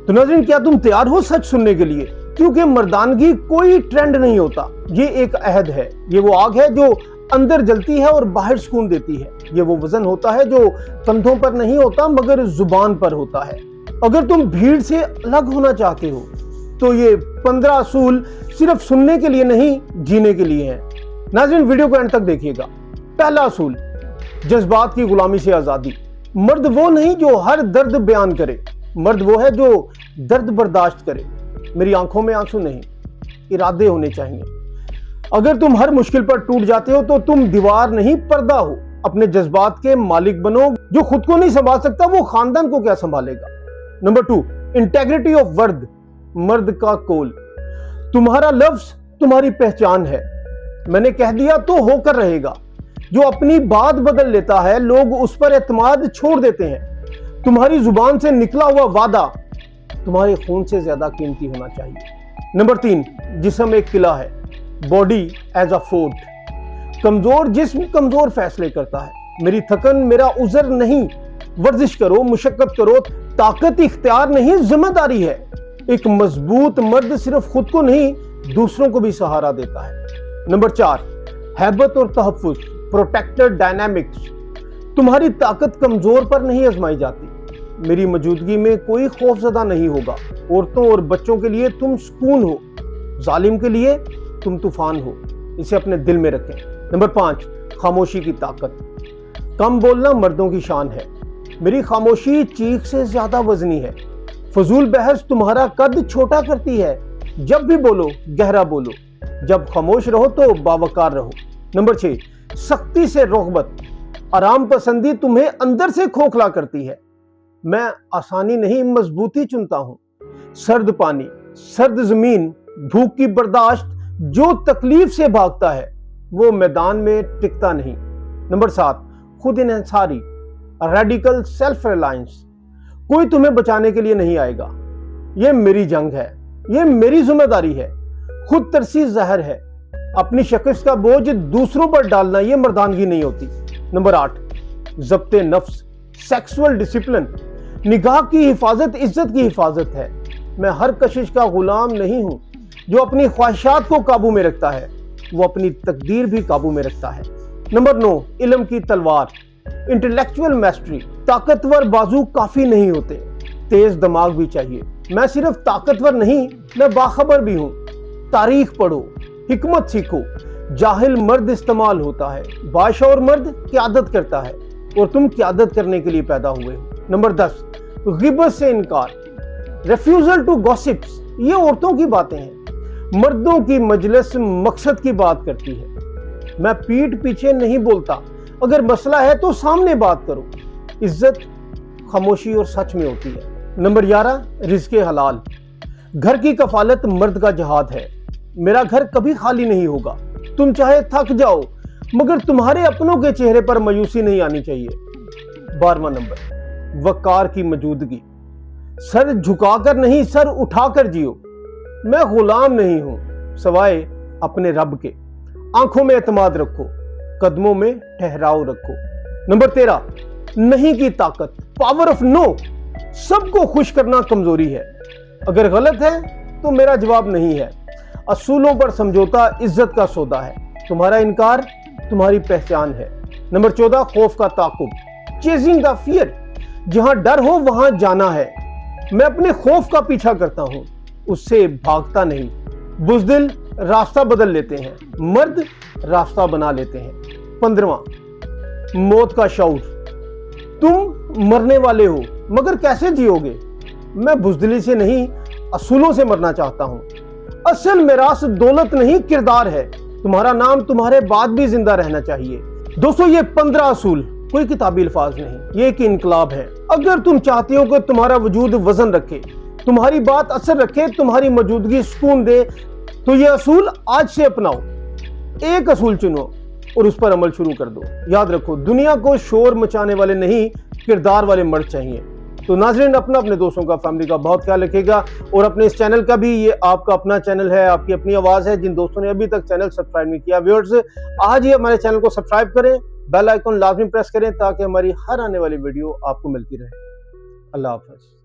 تو ناظرین کیا تم تیار ہو سچ سننے کے لیے؟ کیونکہ مردانگی کوئی ٹرینڈ نہیں ہوتا، یہ ایک عہد ہے، یہ وہ آگ ہے جو اندر جلتی ہے اور باہر سکون دیتی ہے، یہ وہ وزن ہوتا ہے جو کندھوں پر نہیں ہوتا مگر زبان پر ہوتا ہے۔ اگر تم بھیڑ سے الگ ہونا چاہتے ہو تو یہ 15 اصول صرف سننے کے لیے نہیں، جینے کے لیے ہیں۔ ناظرین ویڈیو کو اینڈ تک دیکھیے گا۔ پہلا اصول، جذبات کی غلامی سے آزادی۔ مرد وہ نہیں جو ہر درد بیان کرے، مرد وہ ہے جو درد برداشت کرے۔ میری آنکھوں میں آنسو نہیں، ارادے ہونے چاہیے۔ اگر تم ہر مشکل پر ٹوٹ جاتے ہو تو تم دیوار نہیں، پردہ ہو۔ اپنے جذبات کے مالک بنو، جو خود کو نہیں سنبھال سکتا وہ خاندان کو کیا سنبھالے گا۔ نمبر 2، انٹیگریٹی آف ورڈ، مرد کا کول۔ تمہارا لفظ تمہاری پہچان ہے، میں نے کہہ دیا تو ہو کر رہے گا۔ جو اپنی بات بدل لیتا ہے لوگ اس پر اعتماد چھوڑ دیتے ہیں۔ تمہاری زبان سے نکلا ہوا وعدہ تمہارے خون سے زیادہ قیمتی ہونا چاہیے۔ نمبر 3، جسم ایک قلعہ ہے، باڈی ایز اے فورٹ۔ کمزور جسم کمزور فیصلے کرتا ہے۔ میری تھکن میرا عذر نہیں، ورزش کرو، مشقت کرو، طاقت اختیار نہیں ذمہ داری ہے۔ ایک مضبوط مرد صرف خود کو نہیں دوسروں کو بھی سہارا دیتا ہے۔ نمبر 4، ہیبت اور تحفظ، پروٹیکٹر ڈائنامکس۔ تمہاری طاقت کمزور پر نہیں آزمائی جاتی۔ میری موجودگی میں کوئی خوف زدہ نہیں ہوگا۔ عورتوں اور بچوں کے لیے تم سکون ہو، ظالم کے لیے تم طوفان ہو، اسے اپنے دل میں رکھیں۔ نمبر 5، خاموشی کی طاقت۔ کم بولنا مردوں کی شان ہے۔ میری خاموشی چیخ سے زیادہ وزنی ہے۔ فضول بحث تمہارا قد چھوٹا کرتی ہے۔ جب بھی بولو گہرا بولو، جب خاموش رہو تو باوقار رہو۔ نمبر 6، سختی سے رغبت۔ آرام پسندی تمہیں اندر سے کھوکھلا کرتی ہے۔ میں آسانی نہیں مضبوطی چنتا ہوں۔ سرد پانی، سرد زمین، بھوک کی برداشت، جو تکلیف سے بھاگتا ہے وہ میدان میں ٹکتا نہیں۔ نمبر 7، خود انحصاری، ریڈیکل سیلف ریلائنس۔ کوئی تمہیں بچانے کے لیے نہیں آئے گا، یہ میری جنگ ہے، یہ میری ذمہ داری ہے۔ خود ترسی زہر ہے، اپنی شکست کا بوجھ دوسروں پر ڈالنا یہ مردانگی نہیں ہوتی۔ نمبر 8، ضبط نفس، سیکسول ڈسپلن۔ نگاہ کی حفاظت عزت کی حفاظت ہے۔ میں ہر کشش کا غلام نہیں ہوں۔ جو اپنی خواہشات کو قابو میں رکھتا ہے وہ اپنی تقدیر بھی قابو میں رکھتا ہے۔ نمبر 9، علم کی تلوار، انٹلیکچول میسٹری۔ طاقتور بازو کافی نہیں ہوتے، تیز دماغ بھی چاہیے۔ میں صرف طاقتور نہیں، میں باخبر بھی ہوں۔ تاریخ پڑھو، حکمت سیکھو۔ جاہل مرد استعمال ہوتا ہے، باشعور مرد قیادت کرتا ہے، اور تم قیادت کرنے کے لیے پیدا ہوئے ہو۔ نمبر 10، غیبت سے انکار، ریفیوزل ٹو گوسپس۔ یہ عورتوں کی باتیں ہیں، مردوں کی مجلس مقصد کی بات کرتی ہے۔ میں پیٹھ پیچھے نہیں بولتا، اگر مسئلہ ہے تو سامنے بات کرو۔ عزت خاموشی اور سچ میں ہوتی ہے۔ نمبر 11، رزق حلال۔ گھر کی کفالت مرد کا جہاد ہے۔ میرا گھر کبھی خالی نہیں ہوگا۔ تم چاہے تھک جاؤ مگر تمہارے اپنوں کے چہرے پر مایوسی نہیں آنی چاہیے۔ 12واں نمبر، وقار کی موجودگی۔ سر جھکا کر نہیں، سر اٹھا کر جیو۔ میں غلام نہیں ہوں سوائے اپنے رب کے۔ آنکھوں میں اعتماد رکھو، قدموں میں ٹھہراؤ رکھو۔ نمبر 13، نہیں کی طاقت، پاور آف نو۔ سب کو خوش کرنا کمزوری ہے۔ اگر غلط ہے تو میرا جواب نہیں ہے۔ اصولوں پر سمجھوتا عزت کا سودا ہے۔ تمہارا انکار تمہاری پہچان ہے۔ نمبر 14، خوف کا تعاقب، چیزنگ دا فیئر۔ جہاں ڈر ہو وہاں جانا ہے۔ میں اپنے خوف کا پیچھا کرتا ہوں، اس سے بھاگتا نہیں۔ بزدل راستہ بدل لیتے ہیں، مرد راستہ بنا لیتے ہیں۔ 15واں، موت کا شعور۔ تم مرنے والے ہو مگر کیسے جیو گے؟ میں بزدلی سے نہیں، اصولوں سے مرنا چاہتا ہوں۔ اصل میراث دولت نہیں، کردار ہے۔ تمہارا نام تمہارے بعد بھی زندہ رہنا چاہیے۔ دوستو یہ 15 اصول کوئی کتابی الفاظ نہیں، یہ ایک انقلاب ہے۔ اگر تم چاہتے ہو کہ تمہارا وجود وزن رکھے، تمہاری بات اثر رکھے، تمہاری موجودگی سکون دے، تو یہ اصول آج سے اپناؤ۔ ایک اصول چنو اور اس پر عمل شروع کر دو۔ یاد رکھو، دنیا کو شور مچانے والے نہیں، کردار والے مرد چاہیے۔ تو ناظرین اپنے دوستوں کا، فیملی کا بہت خیال رکھے گا، اور اپنے اس چینل کا بھی، یہ آپ کا اپنا چینل ہے، آپ کی اپنی آواز ہے۔ جن دوستوں نے ابھی تک چینل سبسکرائب نہیں کیا، ویورز آج ہی ہمارے چینل کو سبسکرائب کریں، بیل آئیکن لازمی پریس کریں تاکہ ہماری ہر آنے والی ویڈیو آپ کو ملتی رہے۔ اللہ حافظ۔